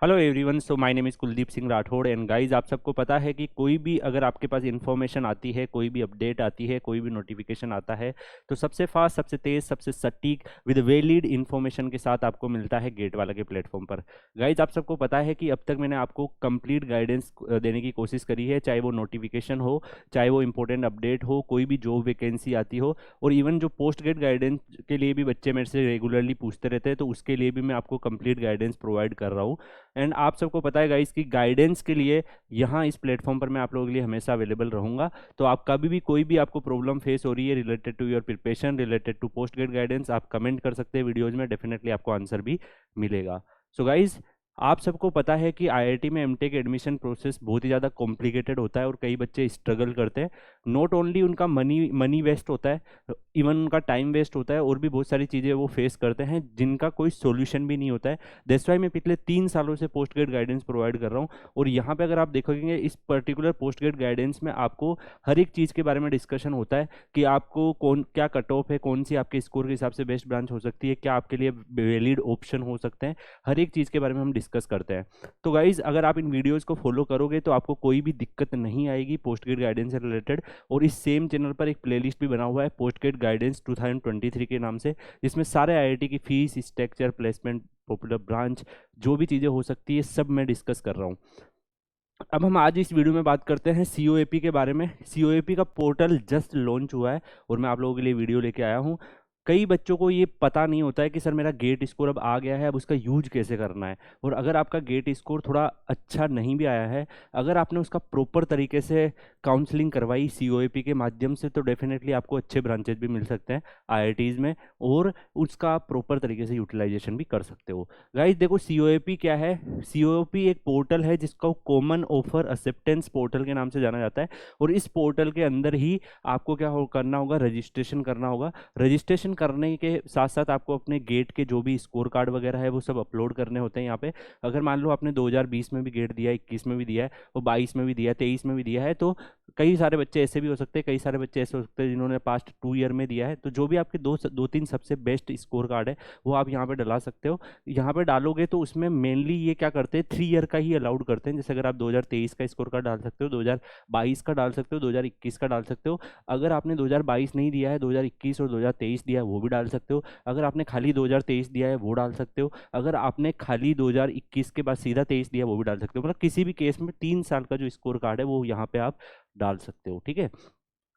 Hello everyone, so my name is Kuldeep Singh Rathore and guys, आप सबको पता है कि कोई भी अगर आपके पास इन्फॉर्मेशन आती है, कोई भी अपडेट आती है, कोई भी नोटिफिकेशन आता है, तो सबसे फास्ट, सबसे तेज, सबसे सटीक विद वैलिड इन्फॉर्मेशन के साथ आपको मिलता है गेट वाला के प्लेटफॉर्म पर। गाइस, आप सबको पता है कि अब तक मैंने आपको कंप्लीट गाइडेंस देने की कोशिश करी है, चाहे वो नोटिफिकेशन हो, चाहे वो इंपॉर्टेंट अपडेट हो, कोई भी जॉब वैकेंसी आती हो, और इवन जो पोस्ट गेट गाइडेंस के लिए भी बच्चे मेरे से रेगुलरली पूछते रहते हैं, तो उसके लिए भी मैं आपको कंप्लीट गाइडेंस प्रोवाइड कर रहा हूँ। एंड आप सबको पता है गाइस कि गाइडेंस के लिए यहाँ इस प्लेटफॉर्म पर मैं आप लोगों के लिए हमेशा अवेलेबल रहूंगा। तो आप कभी भी कोई भी आपको प्रॉब्लम फेस हो रही है related to your preparation, related to post grad guidance, आप कमेंट कर सकते हैं वीडियोज में, डेफिनेटली आपको आंसर भी मिलेगा। सो गाइज, आप सबको पता है कि आईआईटी में एमटेक एडमिशन प्रोसेस बहुत ही ज़्यादा कॉम्प्लिकेटेड होता है और कई बच्चे स्ट्रगल करते हैं। नॉट ओनली उनका मनी मनी वेस्ट होता है, इवन उनका टाइम वेस्ट होता है, और भी बहुत सारी चीज़ें वो फेस करते हैं जिनका कोई सॉल्यूशन भी नहीं होता है। दैट्स वाई मैं पिछले 3 सालों से पोस्ट ग्रेड गाइडेंस प्रोवाइड कर रहा हूँ। और यहाँ पे अगर आप देखोगे इस पर्टिकुलर पोस्ट ग्रेड गाइडेंस में आपको हर एक चीज़ के बारे में डिस्कशन होता है कि आपको कौन क्या कट ऑफ है, कौन सी आपके स्कोर के हिसाब से बेस्ट ब्रांच हो सकती है, क्या आपके लिए वैलिड ऑप्शन हो सकते हैं, हर एक चीज़ के बारे में हम डिस्कस करते हैं। तो गाइज, अगर आप इन वीडियोज़ को फॉलो करोगे तो आपको कोई भी दिक्कत नहीं आएगी पोस्ट ग्रेड गाइडेंस से रिलेटेड। और इस सेम चैनल पर एक प्लेलिस्ट भी बना हुआ है पोस्ट ग्रेड गाइडेंस 2023 के नाम से, जिसमें सारे आईआईटी की fees structure, placement, popular branch, जो भी चीज़ें हो सकती है सब मैं डिस्कस कर रहा हूँ। अब हम आज इस वीडियो में बात करते हैं सीओएपी के बारे में। सीओएपी का पोर्टल जस्ट लॉन्च हुआ है और मैं आप लोगों के लिए वीडियो लेके आया हूँ। कई बच्चों को ये पता नहीं होता है कि सर मेरा गेट स्कोर अब आ गया है, अब उसका यूज कैसे करना है। और अगर आपका गेट स्कोर थोड़ा अच्छा नहीं भी आया है, अगर आपने उसका प्रॉपर तरीके से काउंसलिंग करवाई सीओएपी के माध्यम से, तो डेफिनेटली आपको अच्छे ब्रांचेज भी मिल सकते हैं आईआईटीज़ में, और उसका आप प्रॉपर तरीके से यूटिलाइजेशन भी कर सकते हो। गाइस देखो, सीओएपी क्या है? सीओएपी एक पोर्टल है जिसका कॉमन ऑफर एक्सेप्टेंस पोर्टल के नाम से जाना जाता है। और इस पोर्टल के अंदर ही आपको क्या करना होगा? रजिस्ट्रेशन करना होगा। रजिस्ट्रेशन करने के साथ साथ आपको अपने गेट के जो भी स्कोर कार्ड वगैरह है वो सब अपलोड करने होते हैं यहाँ पे। अगर मान लो आपने 2020 में भी गेट दिया है, 21 में भी दिया है, और 22 में भी दिया है, 23 में भी दिया है, तो कई सारे बच्चे ऐसे भी हो सकते हैं, कई सारे बच्चे ऐसे हो सकते हैं जिन्होंने पास्ट 2 ईयर में दिया है। तो जो भी आपके दो तीन सबसे बेस्ट स्कोर कार्ड है वो आप यहाँ पे डला सकते हो। यहाँ पे डालोगे तो उसमें मेनली ये क्या करते हैं, 3 ईयर का ही अलाउड करते हैं। जैसे अगर आप 2023 का स्कोर कार्ड डाल सकते हो, 2022 का डाल सकते हो, 2021 का डाल सकते हो। अगर आपने 2022 नहीं दिया है, 2021 और 2023 दिया है, वो भी डाल सकते हो। अगर आपने खाली 2023 दिया है वो डाल सकते हो। अगर आपने खाली 2021 के बाद सीधा 23 दिया है वो भी डाल सकते हो। मतलब किसी भी केस में 3 साल का जो स्कोर कार्ड है वो यहाँ पे आप डाल सकते हो, ठीक है।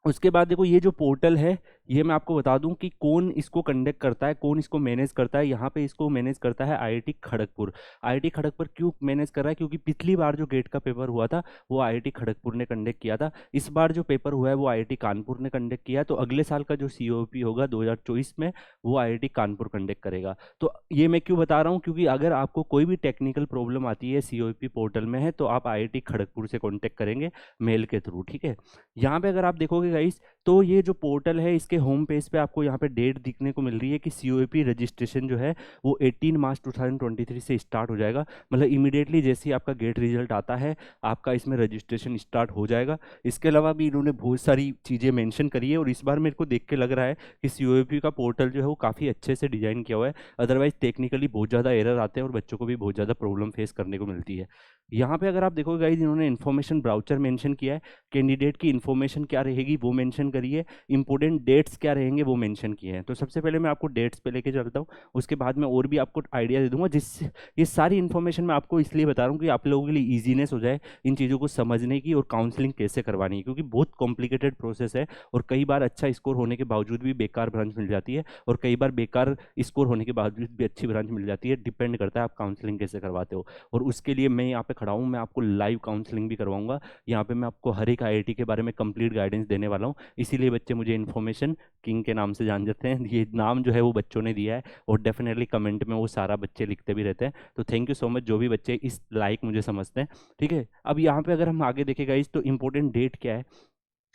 उसके बाद देखो, ये जो पोर्टल है ये मैं आपको बता दूं कि कौन इसको कंडक्ट करता है, कौन इसको मैनेज करता है। यहाँ पे इसको मैनेज करता है आईआईटी खड़गपुर। आईआईटी खड़गपुर क्यों मैनेज कर रहा है? क्योंकि पिछली बार जो गेट का पेपर हुआ था वो आईआईटी खड़गपुर ने कंडक्ट किया था। इस बार जो पेपर हुआ है वो आईआईटी कानपुर ने कंडक्ट किया है। तो अगले साल का जो सीओपी होगा 2024 में, वो आईआईटी कानपुर कंडक्ट करेगा। तो ये मैं क्यों बता रहा हूँ? क्योंकि अगर आपको कोई भी टेक्निकल प्रॉब्लम आती है सीओपी पोर्टल में है तो आप आईआईटी खड़गपुर से कॉन्टेक्ट करेंगे मेल के थ्रू, ठीक है। यहाँ पे अगर आप देखोगे गाइस, तो ये जो पोर्टल है इसके होम पेज पे आपको यहाँ पे डेट दिखने को मिल रही है कि सीओपी रजिस्ट्रेशन जो है वो 18 मार्च 2023 से स्टार्ट हो जाएगा। मतलब इमीडिएटली जैसे ही आपका गेट रिजल्ट आता है आपका इसमें रजिस्ट्रेशन स्टार्ट हो जाएगा। इसके अलावा भी इन्होंने बहुत सारी चीज़ें मेंशन करी है, और इस बार मेरे को देख के लग रहा है कि सीओपी का पोर्टल जो है वो काफ़ी अच्छे से डिजाइन किया हुआ है। अदरवाइज टेक्निकली बहुत ज़्यादा एरर आते हैं और बच्चों को भी बहुत ज़्यादा प्रॉब्लम फेस करने को मिलती है। यहाँ पे अगर आप देखोगे गाइज, इन्होंने इन्फॉर्मेशन ब्राउचर मेंशन किया है, कैंडिडेट की इन्फॉर्मेशन क्या रहेगी वो मेंशन करिए, इंपॉर्टेंट डेट्स क्या रहेंगे वो मेंशन किए हैं। तो सबसे पहले मैं आपको डेट्स पे लेके चलता हूँ, उसके बाद मैं और भी आपको आइडिया दे दूंगा। जिससे ये सारी इन्फॉर्मेशन मैं आपको इसलिए बता रहा हूँ कि आप लोगों के लिए ईजीनेस हो जाए इन चीज़ों को समझने की और काउंसलिंग कैसे करवानी है, क्योंकि बहुत कॉम्प्लिकेटेड प्रोसेस है। और कई बार अच्छा स्कोर होने के बावजूद भी बेकार ब्रांच मिल जाती है, और कई बार बेकार स्कोर होने के बावजूद भी अच्छी ब्रांच मिल जाती है। डिपेंड करता है आप काउंसलिंग कैसे करवाते हो। और उसके लिए मैं यहाँ पे खड़ा हूँ, मैं आपको लाइव काउंसलिंग भी करवाऊंगा। यहाँ पे मैं आपको हर एक आईआईटी के बारे में कंप्लीट गाइडेंस देने वाला हूँ। इसीलिए बच्चे मुझे इन्फॉर्मेशन किंग के नाम से जान जाते हैं। ये नाम जो है वो बच्चों ने दिया है, और डेफिनेटली कमेंट में वो सारा बच्चे लिखते भी रहते हैं। तो थैंक यू सो मच जो भी बच्चे इस लाइक मुझे समझते हैं, ठीक है। अब यहाँ पे अगर हम आगे देखेगा इस, तो इंपॉर्टेंट डेट क्या है?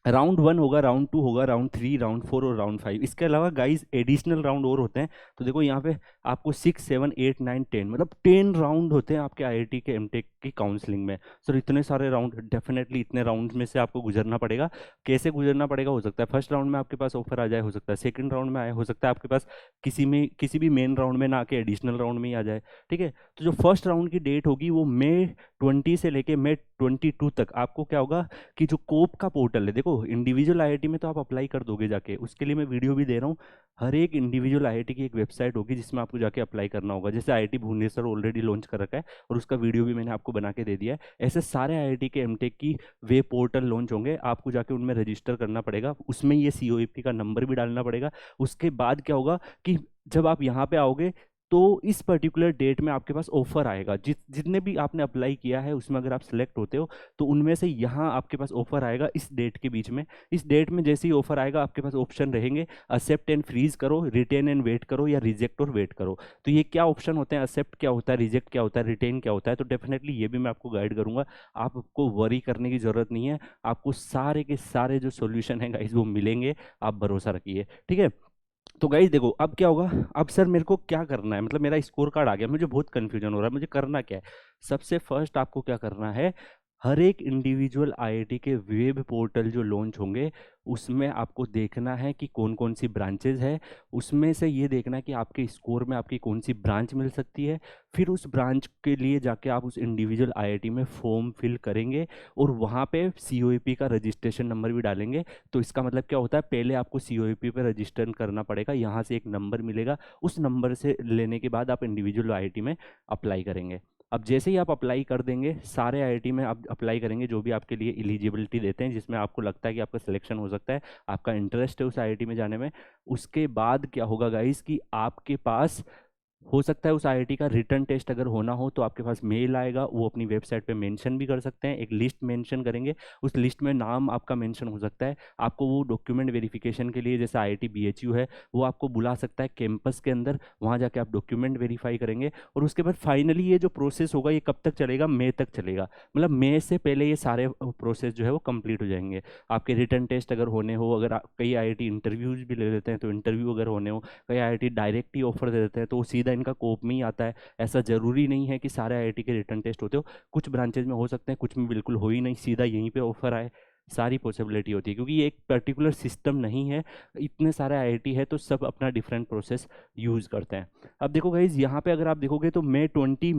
राउंड 1 होगा, राउंड 2 होगा, राउंड 3, राउंड 4 और राउंड 5। इसके अलावा गाइस एडिशनल राउंड और होते हैं। तो देखो यहाँ पे आपको 6 7 8 9 10 मतलब 10 राउंड होते हैं आपके आईआईटी के एमटेक की काउंसलिंग में। सर इतने सारे राउंड, डेफिनेटली इतने राउंड में से आपको गुजरना पड़ेगा। कैसे गुजरना पड़ेगा, हो सकता है फर्स्ट राउंड में आपके पास ऑफर आ जाए, हो सकता है सेकंड राउंड में आए, हो सकता है आपके पास किसी भी मेन राउंड में ना आके एडिशनल राउंड में ही आ जाए। ठीक है, तो जो फर्स्ट राउंड की डेट होगी वो मई 20 से लेके मई 22 तक आपको क्या होगा कि जो कोप का पोर्टल है, देखो इंडिविजुअल आईआईटी में तो आप अप्लाई कर दोगे जाके, उसके लिए मैं वीडियो भी दे रहा हूँ। हर एक इंडिविजुअल आईआईटी की एक वेबसाइट होगी जिसमें आपको जाके अप्लाई करना होगा। जैसे आईआईटी भुवनेश्वर ऑलरेडी लॉन्च कर रखा है और उसका वीडियो भी मैंने आपको बना के दे दिया है। ऐसे सारे आईआईटी के एमटेक की वेब पोर्टल लॉन्च होंगे, आपको जाके उनमें रजिस्टर करना पड़ेगा, उसमें ये सीओईपी का नंबर भी डालना पड़ेगा। उसके बाद क्या होगा कि जब आप यहाँ पे आओगे तो इस पर्टिकुलर डेट में आपके पास ऑफर आएगा। जितने भी आपने अप्लाई किया है उसमें अगर आप सिलेक्ट होते हो तो उनमें से यहाँ आपके पास ऑफर आएगा इस डेट के बीच में। इस डेट में जैसे ही ऑफर आएगा आपके पास ऑप्शन रहेंगे, एक्सेप्ट एंड फ्रीज करो, रिटेन एंड वेट करो, या रिजेक्ट और वेट करो। तो ये क्या ऑप्शन होते हैं, एक्सेप्ट क्या होता है, रिजेक्ट क्या होता है, रिटेन क्या होता है, तो डेफिनेटली ये भी मैं आपको गाइड करूंगा। आपको वरी करने की जरूरत नहीं है, आपको सारे के सारे जो सोल्यूशन है गाइस वो मिलेंगे, आप भरोसा रखिए। ठीक है, तो गाइस देखो अब क्या होगा। अब सर मेरे को क्या करना है, मतलब मेरा स्कोर कार्ड आ गया, मुझे बहुत कंफ्यूजन हो रहा है, मुझे करना क्या है। सबसे फर्स्ट आपको क्या करना है, हर एक इंडिविजुअल आईआईटी के वेब पोर्टल जो लॉन्च होंगे उसमें आपको देखना है कि कौन कौन सी ब्रांचेज है, उसमें से ये देखना है कि आपके स्कोर में आपकी कौन सी ब्रांच मिल सकती है। फिर उस ब्रांच के लिए जाके आप उस इंडिविजुअल आईआईटी में फॉर्म फिल करेंगे और वहाँ पे सीओईपी का रजिस्ट्रेशन नंबर भी डालेंगे। तो इसका मतलब क्या होता है, पहले आपको सीओईपी पे रजिस्टर करना पड़ेगा, यहाँ से एक नंबर मिलेगा, उस नंबर से लेने के बाद आप इंडिविजुअल आईआईटी में अप्लाई करेंगे। अब जैसे ही आप अप्लाई कर देंगे, सारे आईआईटी में आप अप्लाई करेंगे जो भी आपके लिए एलिजिबिलिटी देते हैं, जिसमें आपको लगता है कि आपका सिलेक्शन हो सकता है, आपका इंटरेस्ट है उस आईआईटी में जाने में। उसके बाद क्या होगा गाइस कि आपके पास हो सकता है उस आईआईटी का रिटर्न टेस्ट अगर होना हो तो आपके पास मेल आएगा, वो अपनी वेबसाइट पे मेंशन भी कर सकते हैं, एक लिस्ट मेंशन करेंगे, उस लिस्ट में नाम आपका मेंशन हो सकता है। आपको वो डॉक्यूमेंट वेरिफिकेशन के लिए, जैसे आईआईटी बीएचयू है, वो आपको बुला सकता है कैंपस के अंदर, वहाँ जाके आप डॉक्यूमेंट वेरीफाई करेंगे। और उसके बाद फाइनली ये जो प्रोसेस होगा ये कब तक चलेगा, मई तक चलेगा, मतलब मई से पहले ये सारे प्रोसेस जो है वो कंप्लीट हो जाएंगे। आपके रिटर्न टेस्ट अगर होने हो, अगर कई आईआईटी इंटरव्यूज भी ले लेते हैं तो इंटरव्यू अगर होने हो, कई आईआईटी डायरेक्ट ही ऑफर दे देते हैं तो वो सीधा इनका कोप में ही आता है। ऐसा जरूरी नहीं है कि सारे आईआईटी के रिटर्न टेस्ट होते हो, कुछ ब्रांचेज में हो सकते हैं, कुछ में बिल्कुल हो ही नहीं, सीधा यहीं पे ऑफर आए, सारी पॉसिबिलिटी होती है। क्योंकि ये एक पर्टिकुलर सिस्टम नहीं है, इतने सारे आईआईटी है तो सब अपना डिफरेंट प्रोसेस यूज़ करते हैं। अब देखो गाइज यहाँ पे अगर आप देखोगे तो मई 22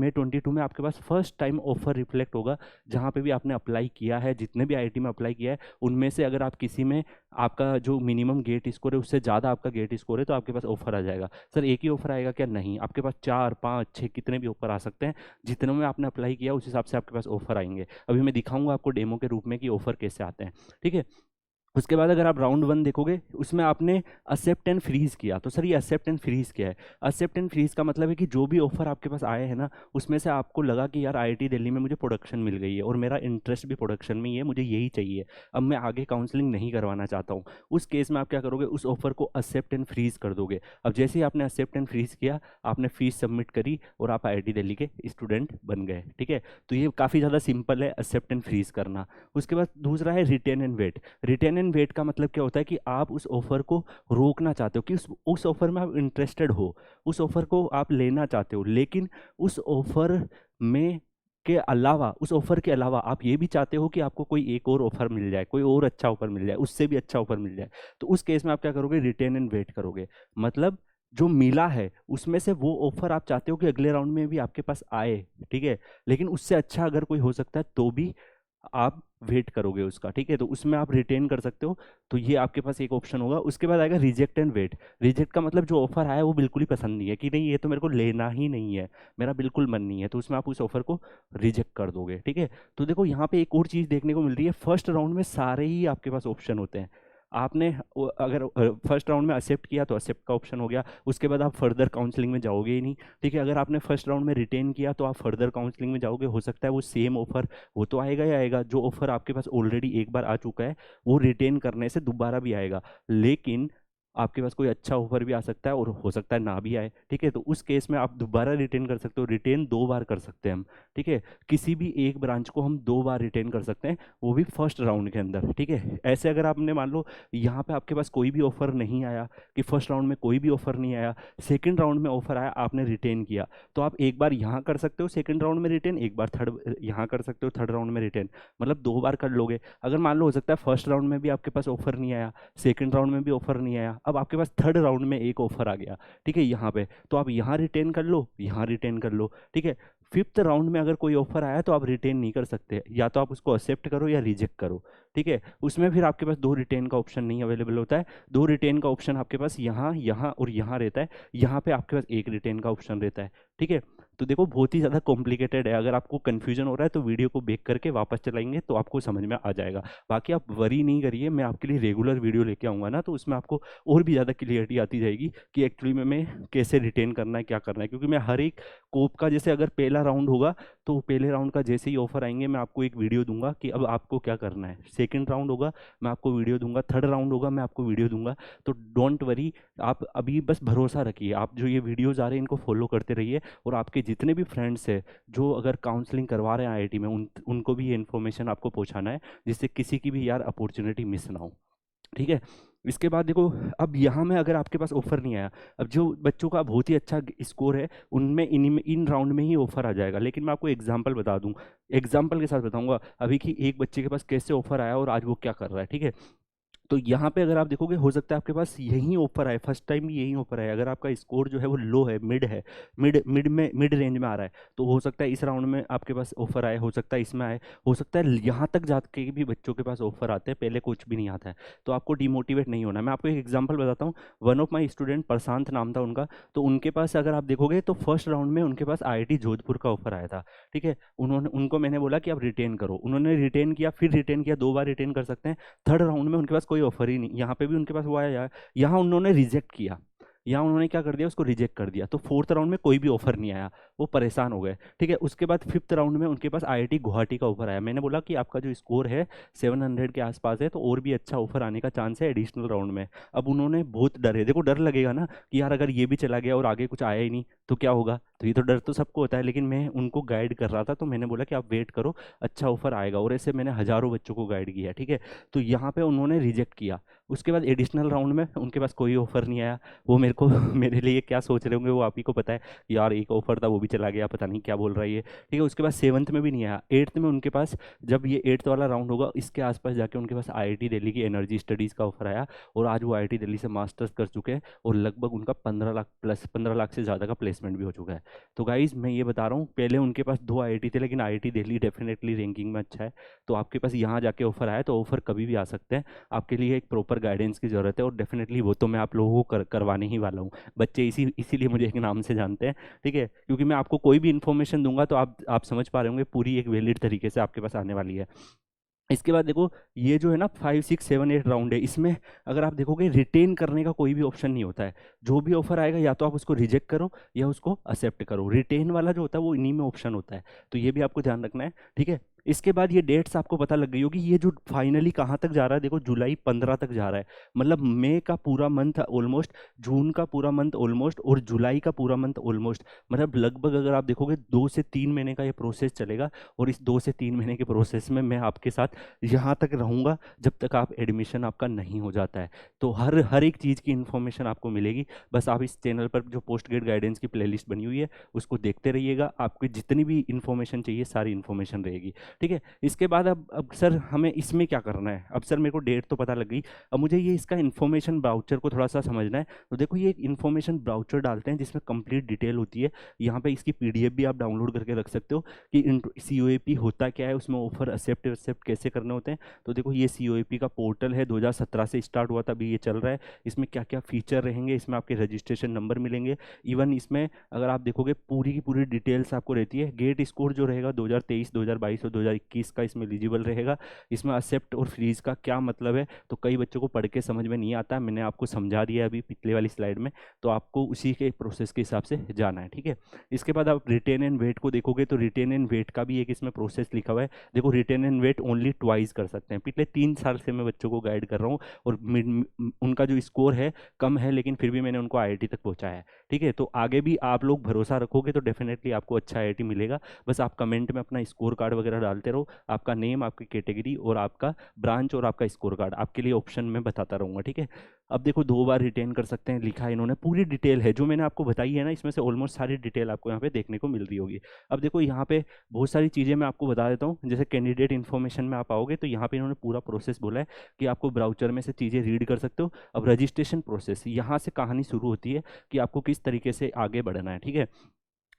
में आपके पास फर्स्ट टाइम ऑफर रिफ्लेक्ट होगा, जहाँ पे भी आपने अप्लाई किया है, जितने भी आईआईटी में अप्लाई किया है उनमें से अगर आप किसी में आपका जो मिनिमम गेट स्कोर है उससे ज़्यादा आपका गेट स्कोर है तो आपके पास ऑफर आ जाएगा। सर एक ही ऑफर आएगा क्या, नहीं, आपके पास 4 5 6 कितने भी ऑफर आ सकते हैं, जितने में आपने अप्लाई किया उस हिसाब से आपके पास ऑफर आएंगे। अभी मैं दिखाऊंगा आपको डेमो के रूप में कि ऑफर कैसे आते हैं। ठीक है, उसके बाद अगर आप राउंड 1 देखोगे उसमें आपने एक्सेप्ट एंड फ्रीज किया, तो सर ये एक्सेप्ट एंड फ्रीज क्या है। एक्सेप्ट एंड फ्रीज का मतलब है कि जो भी ऑफर आपके पास आए हैं ना, उसमें से आपको लगा कि यार आईआईटी दिल्ली में मुझे प्रोडक्शन मिल गई है और मेरा इंटरेस्ट भी प्रोडक्शन में ही है, मुझे यही चाहिए, अब मैं आगे काउंसलिंग नहीं करवाना चाहता हूँ। उस केस में आप क्या करोगे, उस ऑफर को एक्सेप्ट एंड फ्रीज कर दोगे। अब जैसे ही आपने एक्सेप्ट एंड फ्रीज किया, आपने फीस सबमिट करी और आप आईआईटी दिल्ली के स्टूडेंट बन गए। ठीक है, तो ये काफ़ी ज़्यादा सिंपल है एक्सेप्ट एंड फ्रीज करना। उसके बाद दूसरा है retain and wait. Retain and wait का मतलब क्या होता है कि आप उस ऑफर को रोकना चाहते हो, कि उस ऑफर में आप इंटरेस्टेड हो, उस ऑफर को आप लेना चाहते हो, लेकिन उस ऑफर में के अलावा, उस ऑफर के अलावा आप ये भी चाहते हो कि आपको कोई एक और ऑफर मिल जाए, कोई और अच्छा ऑफर मिल जाए, उससे भी अच्छा ऑफर मिल जाए। तो उस केस में आप क्या करोगे, रिटेन एंड वेट करोगे। मतलब जो मिला है उसमें से वो ऑफर आप चाहते हो कि अगले राउंड में भी आपके पास आए, ठीक है, लेकिन उससे अच्छा अगर कोई हो सकता है तो भी आप वेट करोगे उसका। ठीक है, तो उसमें आप रिटेन कर सकते हो, तो ये आपके पास एक ऑप्शन होगा। उसके बाद आएगा रिजेक्ट एंड वेट। रिजेक्ट का मतलब जो ऑफर आया वो बिल्कुल ही पसंद नहीं है, कि नहीं ये तो मेरे को लेना ही नहीं है, मेरा बिल्कुल मन नहीं है, तो उसमें आप उस ऑफर को रिजेक्ट कर दोगे। ठीक है, तो देखो यहाँ पे एक और चीज़ देखने को मिल रही है, फर्स्ट राउंड में सारे ही आपके पास ऑप्शन होते हैं। आपने अगर फर्स्ट राउंड में एक्सेप्ट किया तो एक्सेप्ट का ऑप्शन हो गया, उसके बाद आप फर्दर काउंसलिंग में जाओगे ही नहीं। ठीक है, अगर आपने फर्स्ट राउंड में रिटेन किया तो आप फर्दर काउंसलिंग में जाओगे, हो सकता है वो सेम ऑफर, वो तो आएगा ही आएगा, जो ऑफर आपके पास ऑलरेडी एक बार आ चुका है वो रिटेन करने से दोबारा भी आएगा। लेकिन आपके पास कोई अच्छा ऑफर भी आ सकता है और हो सकता है ना भी आए, ठीक है। तो उस केस में आप दोबारा रिटेन कर सकते हो, रिटेन 2 बार कर सकते हैं हम, ठीक है। किसी भी एक ब्रांच को हम 2 बार रिटेन कर सकते हैं, वो भी फर्स्ट राउंड के अंदर, ठीक है। ऐसे अगर आपने मान लो यहाँ पे आपके पास कोई भी ऑफर नहीं आया, कि फर्स्ट राउंड में कोई भी ऑफर नहीं आया, सेकंड राउंड में ऑफर आया, आपने रिटेन किया, तो आप एक बार यहाँ कर सकते हो सेकंड राउंड में रिटेन, एक बार थर्ड यहाँ कर सकते हो थर्ड राउंड में रिटेन, मतलब 2 बार कर लोगे। अगर मान लो हो सकता है फर्स्ट राउंड में भी आपके पास ऑफर नहीं आया, सेकंड राउंड में भी ऑफर नहीं आया, अब आपके पास थर्ड राउंड में एक ऑफर आ गया, ठीक है, यहाँ पे, तो आप यहाँ रिटेन कर लो, यहाँ रिटेन कर लो, ठीक है। फिफ्थ राउंड में अगर कोई ऑफर आया तो आप रिटेन नहीं कर सकते, या तो आप उसको एक्सेप्ट करो या रिजेक्ट करो, ठीक है। उसमें फिर आपके पास 2 रिटेन का ऑप्शन नहीं अवेलेबल होता है, 2 रिटेन का ऑप्शन आपके पास यहाँ यहाँ और यहाँ रहता है, यहाँ पे आपके पास एक रिटेन का ऑप्शन रहता है, ठीक है। तो देखो बहुत ही ज़्यादा कॉम्प्लिकेटेड है, अगर आपको कन्फ्यूजन हो रहा है तो वीडियो को बैक करके वापस चलाएंगे तो आपको समझ में आ जाएगा। बाकी आप वरी नहीं करिए, मैं आपके लिए रेगुलर वीडियो लेके आऊँगा ना, तो उसमें आपको और भी ज़्यादा क्लियरिटी आती जाएगी कि एक्चुअली में मैं कैसे रिटेन करना है, क्या करना है, क्योंकि मैं हर एक कोप का, जैसे अगर पहला राउंड होगा तो पहले राउंड का जैसे ही ऑफर आएंगे मैं आपको एक वीडियो दूंगा कि अब आपको क्या करना है, सेकंड राउंड होगा मैं आपको वीडियो दूंगा, थर्ड राउंड होगा मैं आपको वीडियो दूंगा। तो डोंट वरी, आप अभी बस भरोसा रखिए, आप जो ये वीडियोज़ आ रहे हैं इनको फॉलो करते रहिए, और आपके जितने भी फ्रेंड्स हैं जो अगर काउंसलिंग करवा रहे हैं आईआईटी में, उनको भी ये इन्फॉर्मेशन आपको पहुंचाना है, जिससे किसी की भी यार अपॉर्चुनिटी मिस ना हो, ठीक है। इसके बाद देखो, अब यहाँ में अगर आपके पास ऑफर नहीं आया, अब जो बच्चों का बहुत ही अच्छा स्कोर है उनमें इन राउंड में ही ऑफर आ जाएगा, लेकिन मैं आपको एग्जांपल बता दूं, एग्जांपल के साथ बताऊंगा अभी कि एक बच्चे के पास कैसे ऑफर आया और आज वो क्या कर रहा है, ठीक है। तो यहाँ पे अगर आप देखोगे हो सकता है आपके पास यही ऑफर आए, फर्स्ट टाइम भी यही ऑफर आए, अगर आपका स्कोर जो है वो लो है, मिड है, मिड रेंज में आ रहा है, तो हो सकता है इस राउंड में आपके पास ऑफर आए, हो सकता है इसमें आए, हो सकता है यहाँ तक जाके भी बच्चों के पास ऑफर आते हैं, पहले कुछ भी नहीं आता है। तो आपको डिमोटिवेट नहीं होना है। मैं आपको एक एग्जाम्पल बताता हूँ, वन ऑफ माई स्टूडेंट प्रशांत नाम था उनका, तो उनके पास अगर आप देखोगे तो फर्स्ट राउंड में उनके पास आईआईटी जोधपुर का ऑफर आया था, ठीक है। उनको मैंने बोला कि आप रिटेन करो, उन्होंने रिटेन किया, फिर रिटेन किया, 2 बार रिटेन कर सकते हैं। थर्ड राउंड में उनके पास कोई ऑफर ही नहीं, यहाँ पे भी उनके पास वो आया, यहाँ उन्होंने रिजेक्ट किया, यहाँ उन्होंने क्या कर दिया, उसको रिजेक्ट कर दिया, तो फोर्थ राउंड में कोई भी ऑफर नहीं आया, वो परेशान हो गए, ठीक है। उसके बाद फिफ्थ राउंड में उनके पास आईआईटी गुवाहाटी का ऑफर आया, मैंने बोला कि आपका जो स्कोर है 700 के आसपास है, तो और भी अच्छा ऑफर आने का चांस है एडिशनल राउंड में। अब उन्होंने बहुत डरे, देखो डर लगेगा ना कि यार अगर ये भी चला गया और आगे कुछ आया ही नहीं तो क्या होगा, तो ये तो डर तो सबको होता है, लेकिन मैं उनको गाइड कर रहा था, तो मैंने बोला कि आप वेट करो, अच्छा ऑफर आएगा, और ऐसे मैंने हजारों बच्चों को गाइड किया, ठीक है। तो यहाँ पे उन्होंने रिजेक्ट किया, उसके बाद एडिशनल राउंड में उनके पास कोई ऑफर नहीं आया, वो मेरे को मेरे लिए क्या सोच रहे होंगे वो आप ही को पता है, कि यार एक ऑफर था वो भी चला गया, पता नहीं क्या बोल रहा है ये, ठीक है। उसके बाद सेवन्थ में भी नहीं आया, एट्थ में उनके पास, जब ये एट्थ वाला राउंड होगा इसके आसपास जाके उनके पास आईआईटी दिल्ली की एनर्जी स्टडीज़ का ऑफर आया, और आज वो आईआईटी दिल्ली से मास्टर्स कर चुके हैं, और लगभग उनका 15 लाख प्लस, 15 लाख से ज़्यादा का प्लेसमेंट भी हो चुका है। तो गाइज मैं ये बता रहा हूँ, पहले उनके पास 2 आईआईटी थे, लेकिन आईआईटी दिल्ली डेफिनेटली रैंकिंग में अच्छा है, तो आपके पास यहाँ जाके ऑफर आया तो ऑफर कभी भी आ सकते हैं, आपके लिए एक प्रॉपर गाइडेंस की ज़रूरत है, और डेफिनेटली वो तो मैं आप लोगों को करवाने ही वाला हूँ। बच्चे इसीलिए मुझे एक नाम से जानते हैं, ठीक है, क्योंकि मैं आपको कोई भी इन्फॉर्मेशन दूंगा तो आप समझ पा रहे होंगे पूरी एक वैलिड तरीके से आपके पास आने वाली है। इसके बाद देखो, ये जो है ना 5 6 7 8 राउंड है, इसमें अगर आप देखोगे रिटेन करने का कोई भी ऑप्शन नहीं होता है, जो भी ऑफर आएगा या तो आप उसको रिजेक्ट करो या उसको एक्सेप्ट करो, रिटेन वाला जो होता है वो इन्हीं में ऑप्शन होता है, तो ये भी आपको ध्यान रखना है, ठीक है। इसके बाद ये डेट्स आपको पता लग गई होगी, ये जो फाइनली कहाँ तक जा रहा है, देखो जुलाई 15 तक जा रहा है, मतलब मई का पूरा मंथ ऑलमोस्ट, जून का पूरा मंथ ऑलमोस्ट, और जुलाई का पूरा मंथ ऑलमोस्ट, मतलब लगभग अगर आप देखोगे 2 से 3 महीने का ये प्रोसेस चलेगा, और इस 2 से 3 महीने के प्रोसेस में मैं आपके साथ यहाँ तक रहूँगा जब तक आप एडमिशन आपका नहीं हो जाता है, तो हर एक चीज़ की इन्फॉर्मेशन आपको मिलेगी। बस आप इस चैनल पर जो पोस्ट ग्रेड गाइडेंस की प्लेलिस्ट बनी हुई है उसको देखते रहिएगा, आपको जितनी भी इन्फॉर्मेशन चाहिए सारी इन्फॉर्मेशन रहेगी, ठीक है। इसके बाद अब सर हमें इसमें क्या करना है, अब सर मेरे को डेट तो पता लग गई, अब मुझे ये इसका इन्फॉर्मेशन ब्राउचर को थोड़ा सा समझना है। तो देखो ये एक इन्फॉर्मेशन ब्राउचर डालते हैं जिसमें कंप्लीट डिटेल होती है, यहाँ पे इसकी पीडीएफ भी आप डाउनलोड करके रख सकते हो कि COAP होता क्या है, उसमें ऑफर एक्सेप्ट कैसे करने होते हैं। तो देखो ये COAP का पोर्टल है, 2017 से स्टार्ट हुआ था, अभी ये चल रहा है, इसमें क्या क्या फीचर रहेंगे, इसमें आपके रजिस्ट्रेशन नंबर मिलेंगे, इवन इसमें अगर आप देखोगे पूरी की पूरी डिटेल्स आपको रहती है, गेट स्कोर जो रहेगा 2023 2022 और 2021 का इसमें एलिजिबल रहेगा। इसमें एक्सेप्ट और फ्रीज का क्या मतलब है, तो कई बच्चों को पढ़ के समझ में नहीं आता, मैंने आपको समझा दिया अभी पिछले वाली स्लाइड में, तो आपको उसी के प्रोसेस के हिसाब से जाना है, ठीक है। इसके बाद आप रिटेन एंड वेट को देखोगे तो रिटेन एंड वेट का भी एक इसमें प्रोसेस लिखा हुआ है। देखो retain and wait only twice कर सकते हैं। पिछले 3 साल से मैं बच्चों को गाइड कर रहा हूँ और उनका जो स्कोर है कम है, लेकिन फिर भी मैंने उनको आईआईटी तक पहुंचाया है, ठीक है। तो आगे भी आप लोग भरोसा रखोगे तो डेफिनेटली आपको अच्छा आईआईटी मिलेगा। बस आप कमेंट में अपना स्कोर कार्ड वगैरह डालते रहो, आपका नेम, आपकी कैटेगरी और आपका ब्रांच और आपका स्कोर कार्ड आपके लिए ऑप्शन में बताता रहूंगा, ठीक है। अब देखो 2 बार रिटेन कर सकते हैं लिखा है इन्होंने, पूरी डिटेल है जो मैंने आपको बताई है ना, इसमें से ऑलमोस्ट सारी डिटेल आपको यहाँ पे देखने को मिल रही होगी। अब देखो यहाँ पे बहुत सारी चीज़ें मैं आपको बता देता हूँ। जैसे कैंडिडेट इन्फॉर्मेशन में आप आओगे तो यहाँ पे इन्होंने पूरा प्रोसेस बोला है कि आपको ब्राउचर में से चीज़ें रीड कर सकते हो। अब रजिस्ट्रेशन प्रोसेस, यहाँ से कहानी शुरू होती है कि आपको किस तरीके से आगे बढ़ना है, ठीक है।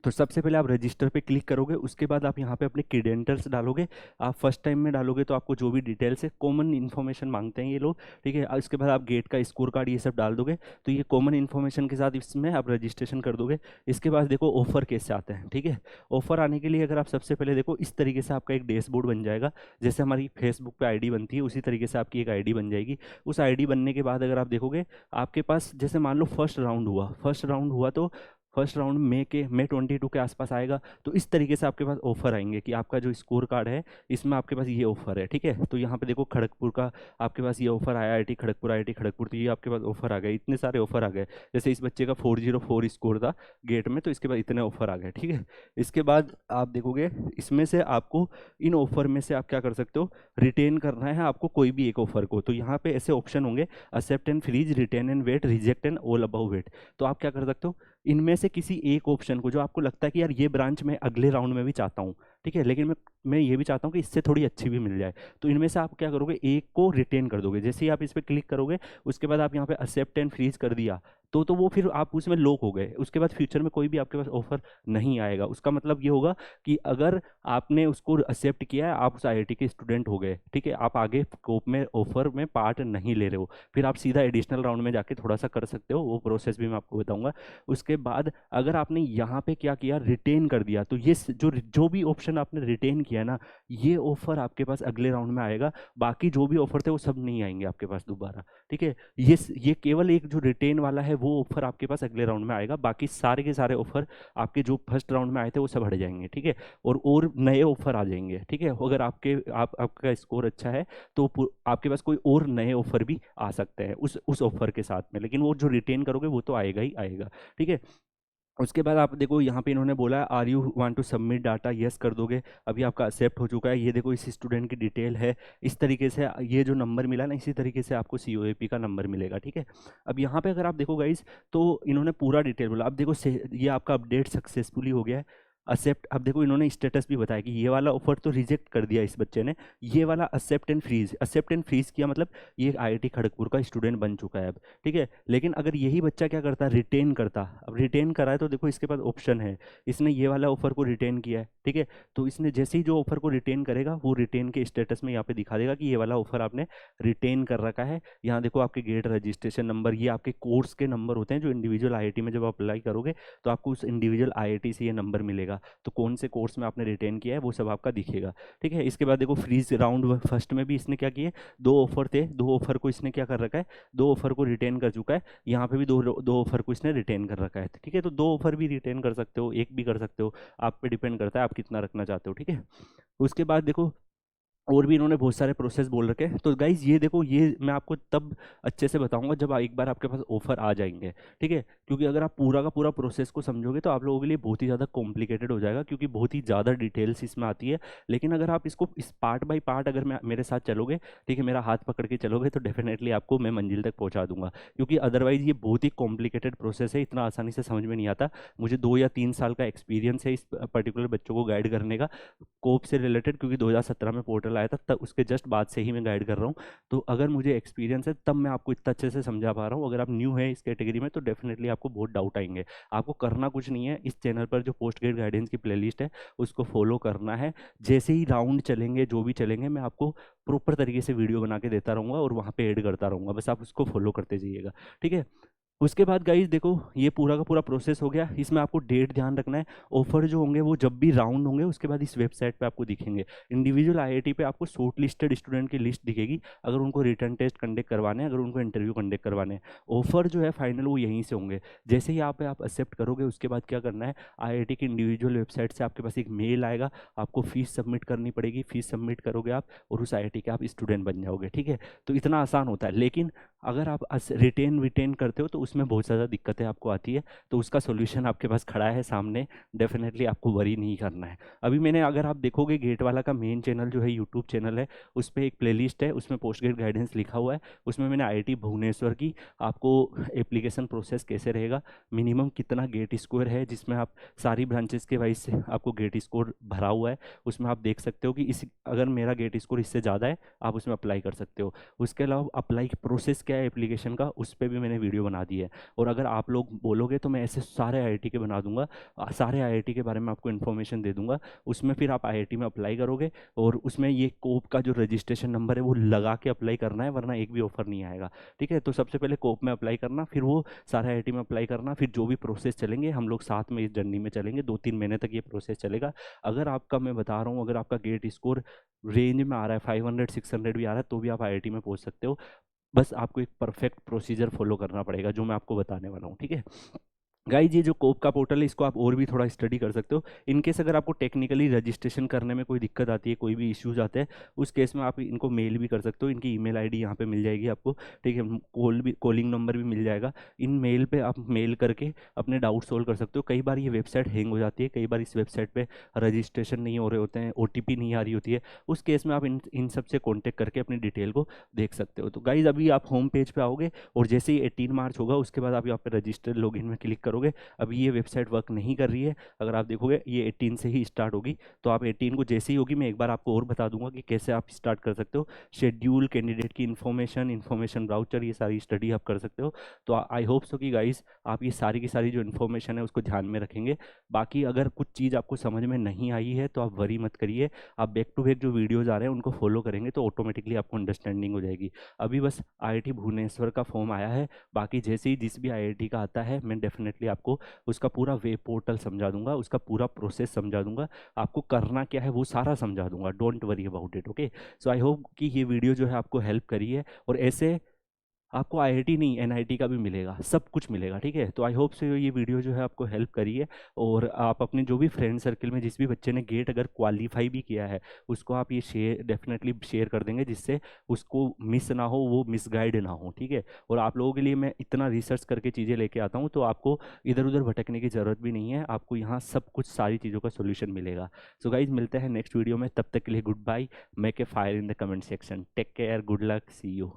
तो सबसे पहले आप रजिस्टर पे क्लिक करोगे, उसके बाद आप यहाँ पे अपने क्रीडेंटल्स डालोगे। आप फर्स्ट टाइम में डालोगे तो आपको जो भी डिटेल्स है, कॉमन इन्फॉर्मेशन मांगते हैं ये लोग, ठीक है। इसके बाद आप गेट का स्कोर कार्ड ये सब डाल दोगे, तो ये कॉमन इन्फॉर्मेशन के साथ इसमें आप रजिस्ट्रेशन कर दोगे। इसके बाद देखो ऑफर कैसे आते हैं, ठीक है। ऑफर आने के लिए अगर आप सबसे पहले देखो इस तरीके से आपका एक डैशबोर्ड बन जाएगा। जैसे हमारी फेसबुक पे आईडी बनती है उसी तरीके से आपकी एक आईडी बन जाएगी। उस आईडी बनने के बाद अगर आप देखोगे आपके पास, जैसे मान लो फर्स्ट राउंड हुआ तो फर्स्ट राउंड मई 22 के आसपास आएगा। तो इस तरीके से आपके पास ऑफर आएंगे कि आपका जो स्कोर कार्ड है इसमें आपके पास ये ऑफर है, ठीक है। तो यहाँ पे देखो खड़गपुर का आपके पास ये ऑफर आया, आईआईटी खड़गपुर, तो ये आपके पास ऑफर आ गए, इतने सारे ऑफर आ गए। जैसे इस बच्चे का 404 स्कोर था गेट में, तो इसके बाद इतने ऑफर आ गए, ठीक है। इसके बाद आप देखोगे इसमें से आपको, इन ऑफर में से आप क्या कर सकते हो, रिटेन करना है आपको कोई भी एक ऑफर को। तो यहाँ पे ऐसे ऑप्शन होंगे, accept and freeze, retain and wait, reject and all about wait. तो आप क्या कर सकते हो, इनमें से किसी एक ऑप्शन को जो आपको लगता है कि यार ये ब्रांच मैं अगले राउंड में भी चाहता हूँ, ठीक है, लेकिन मैं ये भी चाहता हूँ कि इससे थोड़ी अच्छी भी मिल जाए, तो इनमें से आप क्या करोगे, एक को रिटेन कर दोगे। जैसे ही आप इस पर क्लिक करोगे उसके बाद आप यहाँ पे एक्सेप्ट एंड फ्रीज कर दिया, तो वो फिर आप उसमें लॉक हो गए। उसके बाद फ्यूचर में कोई भी आपके पास ऑफर नहीं आएगा। उसका मतलब ये होगा कि अगर आपने उसको एक्सेप्ट किया है, आप उस आईआईटी के स्टूडेंट हो गए, ठीक है, आप आगे स्कोप में ऑफर में पार्ट नहीं ले रहे हो, फिर आप सीधा एडिशनल राउंड में जाके थोड़ा सा कर सकते हो, वो प्रोसेस भी मैं आपको बताऊंगा। उसके बाद अगर आपने यहाँ पे क्या किया, रिटेन कर दिया, तो ये जो भी ऑप्शन आपने रिटेन किया ना, ये ऑफर आपके पास अगले राउंड में आएगा। बाकी जो भी ऑफर थे वो सब नहीं आएंगे आपके पास दोबारा, ठीक है। ये केवल एक जो रिटेन वाला है वो ऑफर आपके पास अगले राउंड में आएगा, बाकी सारे के सारे ऑफर आपके जो फर्स्ट राउंड में आए थे वो सब हट जाएंगे, ठीक है। और नए ऑफर आ जाएंगे, ठीक है। अगर आपका स्कोर अच्छा है तो आपके पास कोई और नए ऑफर भी आ सकते हैं उस ऑफर के साथ में, लेकिन वो जो रिटेन करोगे वो तो आएगा ही आएगा, ठीक है। उसके बाद आप देखो यहाँ पे इन्होंने बोला है are you want to submit data, yes कर दोगे। अभी आपका एक्सेप्ट हो चुका है। ये देखो इस स्टूडेंट की डिटेल है, इस तरीके से ये जो नंबर मिला ना, इसी तरीके से आपको COAP का नंबर मिलेगा, ठीक है। अब यहाँ पे अगर आप देखो गाइस तो इन्होंने पूरा डिटेल बोला। अब देखो ये आपका अपडेट सक्सेसफुली हो गया है, एक्सेप्ट। अब देखो इन्होंने स्टेटस भी बताया कि ये वाला ऑफर तो रिजेक्ट कर दिया इस बच्चे ने, ये वाला एक्सेप्ट एंड फ्रीज किया, मतलब ये आईआईटी खड़गपुर का स्टूडेंट बन चुका है अब, ठीक है। लेकिन अगर यही बच्चा क्या करता, रिटेन करता, अब रिटेन करा है तो देखो इसके पास ऑप्शन है, इसने ये वाला ऑफर को रिटेन किया है, ठीक है। तो इसने जैसे ही जो ऑफर को रिटेन करेगा वो रिटेन के स्टेटस में यहाँ पे दिखा देगा कि ये वाला ऑफर आपने रिटेन कर रखा है। यहाँ देखो आपके गेट रजिस्ट्रेशन नंबर, ये आपके कोर्स के नंबर होते हैं जो इंडिविजुअल आईआईटी में जब अप्लाई करोगे तो आपको उस इंडिविजुअल आईआईटी से ये नंबर मिलेगा, तो कौन से कोर्स में आपने रिटेन किया है वो सब आपका दिखेगा, ठीक है। इसके बाद देखो फ्रीज राउंड फर्स्ट में भी इसने क्या किया, 2 ऑफर थे, 2 ऑफर को इसने क्या कर रखा है, 2 ऑफर को रिटेन कर चुका है। यहाँ पे भी दो ऑफर को इसने रिटेन कर रखा है, ठीक है। तो 2 ऑफर भी रिटेन कर सकते हो, एक भी कर सकते हो, आप पे डिपेंड करता है आप कितना रखना चाहते हो, ठीक है। उसके बाद देखो और भी इन्होंने बहुत सारे प्रोसेस बोल रखे हैं। तो गाइज ये देखो, ये मैं आपको तब अच्छे से बताऊंगा जब एक बार आपके पास ऑफर आ जाएंगे, ठीक है। क्योंकि अगर आप पूरा का पूरा प्रोसेस को समझोगे तो आप लोगों के लिए बहुत ही ज़्यादा कॉम्प्लिकेटेड हो जाएगा, क्योंकि बहुत ही ज़्यादा डिटेल्स इसमें आती है। लेकिन अगर आप इसको इस पार्ट बाय पार्ट अगर मेरे साथ चलोगे, ठीक है, मेरा हाथ पकड़ के चलोगे, तो डेफिनेटली आपको मैं मंजिल तक पहुँचा दूंगा। क्योंकि अदरवाइज ये बहुत ही कॉम्प्लिकेटेड प्रोसेस है, इतना आसानी से समझ में नहीं आता। मुझे 2 या 3 साल का एक्सपीरियंस है इस पर्टिकुलर बच्चों को गाइड करने का, कोप से रिलेटेड, क्योंकि 2017 में पोर्टल आया था, तब उसके जस्ट बाद से ही मैं गाइड कर रहा हूँ। तो अगर मुझे एक्सपीरियंस है तब मैं आपको इतना अच्छे से समझा पा रहा हूँ। अगर आप न्यू है इस कैटेगरी में तो डेफिनेटली आपको बहुत डाउट आएंगे। आपको करना कुछ नहीं है, इस चैनल पर जो पोस्ट ग्रेड गाइडेंस की प्लेलिस्ट है उसको फॉलो करना है। जैसे ही राउंड चलेंगे, जो भी चलेंगे, मैं आपको प्रॉपर तरीके से वीडियो बना के देता रहूँगा और वहाँ पे ऐड करता रहूँगा, बस आप उसको फॉलो करते जाइएगा, ठीक है। उसके बाद गाइज देखो, ये पूरा का पूरा प्रोसेस हो गया। इसमें आपको डेट ध्यान रखना है। ऑफर जो होंगे वो जब भी राउंड होंगे उसके बाद इस वेबसाइट पे आपको दिखेंगे। इंडिविजुअल आईआईटी पे आपको शॉर्ट लिस्टेड स्टूडेंट की लिस्ट दिखेगी, अगर उनको रिटर्न टेस्ट कंडक्ट करवाने हैं, अगर उनको इंटरव्यू कंडक्ट करवाने हैं। ऑफर जो है फाइनल वो यहीं से होंगे। जैसे ही यहाँ पे आप एक्सेप्ट करोगे उसके बाद क्या करना है, आईआईटी की इंडिविजुअल वेबसाइट से आपके पास एक मेल आएगा, आपको फीस सबमिट करनी पड़ेगी। फीस सबमिट करोगे आप और उस आईआईटी के आप स्टूडेंट बन जाओगे। ठीक है, तो इतना आसान होता है। लेकिन अगर आप रिटेन विटेन करते हो तो उसमें बहुत ज़्यादा दिक्कतें आपको आती है, तो उसका सोल्यूशन आपके पास खड़ा है सामने। डेफिनेटली आपको वरी नहीं करना है। अभी मैंने, अगर आप देखोगे, गेट वाला का मेन चैनल जो है यूट्यूब चैनल है, उस पर एक प्लेलिस्ट है, उसमें पोस्ट ग्रेड गाइडेंस लिखा हुआ है। उसमें मैंने आईआईटी भुवनेश्वर की आपको एप्लीकेशन प्रोसेस कैसे रहेगा, मिनिमम कितना गेट स्कोर है, जिसमें आप सारी ब्रांचेस के वाइज से आपको गेट स्कोर भरा हुआ है। उसमें आप देख सकते हो कि इस, अगर मेरा गेट स्कोर इससे ज़्यादा है आप उसमें अप्लाई कर सकते हो। उसके अलावा अप्लाई प्रोसेस क्या है एप्लीकेशन का, उस पर भी मैंने वीडियो बना दी है। और अगर आप लोग बोलोगे तो मैं ऐसे सारे आईआईटी के बना दूंगा, सारे आईआईटी के बारे में आपको इन्फॉर्मेशन दे दूंगा। उसमें फिर आप आईआईटी में अप्लाई करोगे और उसमें ये कोप का जो रजिस्ट्रेशन नंबर है वो लगा के अप्लाई करना है, वरना एक भी ऑफर नहीं आएगा। ठीक है, तो सबसे पहले कोप में अप्लाई करना, फिर वो सारे आईआईटी में अप्लाई करना, फिर जो भी प्रोसेस चलेंगे हम लोग साथ में इस जर्नी में चलेंगे। 2-3 महीने तक ये प्रोसेस चलेगा। अगर आपका, मैं बता रहा हूँ, अगर आपका गेट स्कोर रेंज में आ रहा है, 500-600 भी आ रहा है, तो भी आप आईआईटी में पहुंच सकते हो। बस आपको एक परफेक्ट प्रोसीजर फॉलो करना पड़ेगा, जो मैं आपको बताने वाला हूँ। ठीक है गाइज, ये जो कोप का पोर्टल है इसको आप और भी थोड़ा स्टडी कर सकते हो। इनकेस अगर आपको टेक्निकली रजिस्ट्रेशन करने में कोई दिक्कत आती है, कोई भी इश्यूज आते हैं, उस केस में आप इनको मेल भी कर सकते हो। इनकी ईमेल आईडी यहाँ पे मिल जाएगी आपको। ठीक है, कॉलिंग नंबर भी मिल जाएगा। इन मेल पे आप मेल करके अपने डाउट सोल्व कर सकते हो। कई बार ये वेबसाइट हैंग हो जाती है, कई बार इस वेबसाइट पे रजिस्ट्रेशन नहीं हो रहे होते हैं, ओटीपी नहीं आ रही होती है। उस केस में आप इन सब से कॉन्टेक्ट करके अपनी डिटेल को देख सकते हो। तो गाइज, अभी आप होम पेज पे आओगे और जैसे ही 18 मार्च होगा उसके बाद आप यहाँ पे रजिस्टर लॉगिन में क्लिक करोगे। अभी ये वेबसाइट वर्क नहीं कर रही है, अगर आप देखोगे ये 18 से ही स्टार्ट होगी। तो आप 18 को जैसे ही होगी मैं एक बार आपको और बता दूंगा कि कैसे आप स्टार्ट कर सकते हो। शेड्यूल, कैंडिडेट की इन्फॉर्मेशन ब्राउचर, ये सारी स्टडी आप कर सकते हो। तो आई होप सो कि गाइस आप ये सारी की सारी जो इन्फॉर्मेशन है उसको ध्यान में रखेंगे। बाकी अगर कुछ चीज़ आपको समझ में नहीं आई है तो आप वरी मत करिए, आप बैक टू बैक जो वीडियोज आ रहे हैं उनको फॉलो करेंगे तो ऑटोमेटिकली आपको अंडरस्टैंडिंग हो जाएगी। अभी बस आईआईटी भुवनेश्वर का फॉर्म आया है, बाकी जैसे ही जिस भी आईआईटी का आता है मैं डेफिनेटली आपको उसका पूरा वेब पोर्टल समझा दूंगा, उसका पूरा प्रोसेस समझा दूंगा, आपको करना क्या है वो सारा समझा दूंगा। Don't worry about it. Okay, so I hope कि ये वीडियो जो है आपको हेल्प करी है, और ऐसे आपको आईआईटी नहीं एनआईटी का भी मिलेगा, सब कुछ मिलेगा। ठीक है, तो आई होप से ये वीडियो जो है आपको हेल्प करी है। और आप अपने जो भी फ्रेंड सर्कल में जिस भी बच्चे ने गेट अगर क्वालिफाई भी किया है उसको आप ये शेयर, डेफिनेटली शेयर कर देंगे, जिससे उसको मिस ना हो, वो मिसगाइड ना हो। ठीक है, और आप लोगों के लिए मैं इतना रिसर्च करके चीज़ें लेके आता हूँ तो आपको इधर उधर भटकने की ज़रूरत भी नहीं है, आपको यहाँ सब कुछ सारी चीज़ों का सोल्यूशन मिलेगा। सो गाइज, मिलते हैं नेक्स्ट वीडियो में, तब तक के लिए good bye. Make a fire in the comment section. Take care, good luck, see you.